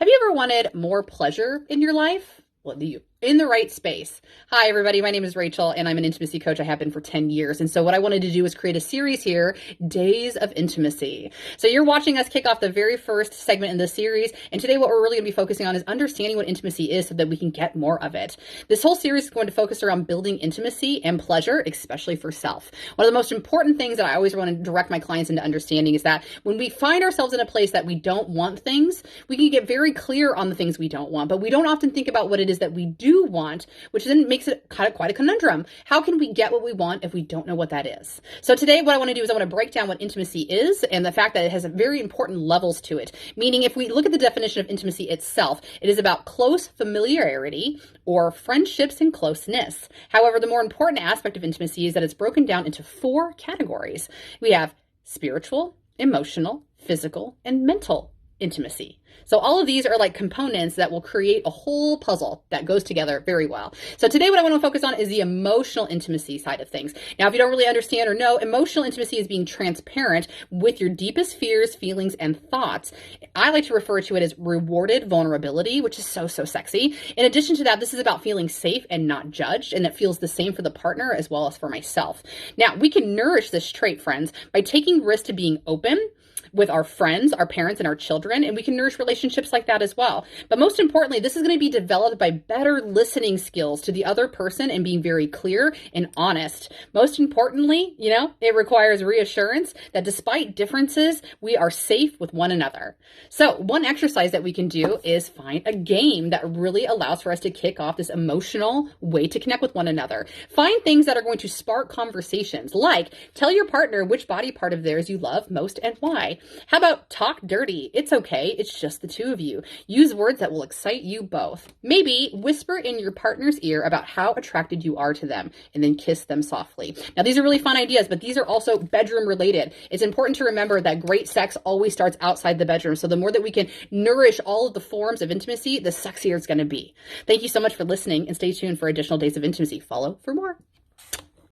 Have you ever wanted more pleasure in your life? Well, in the right space. Hi, everybody. My name is Rachel, and I'm an intimacy coach. I have been for 10 years. And so what I wanted to do is create a series here, Days of Intimacy. So you're watching us kick off the very first segment in this series. And today what we're really going to be focusing on is understanding what intimacy is so that we can get more of it. This whole series is going to focus around building intimacy and pleasure, especially for self. One of the most important things that I always want to direct my clients into understanding is that when we find ourselves in a place that we don't want things, we can get very clear on the things we don't want, but we don't often think about what it is that we do want, which then makes it quite a conundrum. How can we get what we want if we don't know what that is? So today what I want to do is I want to break down what intimacy is and the fact that it has very important levels to it. Meaning if we look at the definition of intimacy itself, it is about close familiarity or friendships and closeness. However, the more important aspect of intimacy is that it's broken down into 4 categories. We have spiritual, emotional, physical, and mental intimacy. So all of these are like components that will create a whole puzzle that goes together very well. So today what I want to focus on is the emotional intimacy side of things. Now, if you don't really understand or know, emotional intimacy is being transparent with your deepest fears, feelings, and thoughts. I like to refer to it as rewarded vulnerability, which is so sexy. In addition to that, this is about feeling safe and not judged, and it feels the same for the partner as well as for myself. Now, we can nourish this trait, friends, by taking risks to being open with our friends, our parents, and our children, and we can nourish relationships like that as well. But most importantly, this is going to be developed by better listening skills to the other person and being very clear and honest. Most importantly, it requires reassurance that despite differences, we are safe with one another. So one exercise that we can do is find a game that really allows for us to kick off this emotional way to connect with one another. Find things that are going to spark conversations, like tell your partner which body part of theirs you love most and why. How about talk dirty? It's okay. It's just the two of you. Use words that will excite you both. Maybe whisper in your partner's ear about how attracted you are to them and then kiss them softly. Now, these are really fun ideas, but these are also bedroom related. It's important to remember that great sex always starts outside the bedroom. So the more that we can nourish all of the forms of intimacy, the sexier it's going to be. Thank you so much for listening and stay tuned for additional Days of Intimacy. Follow for more.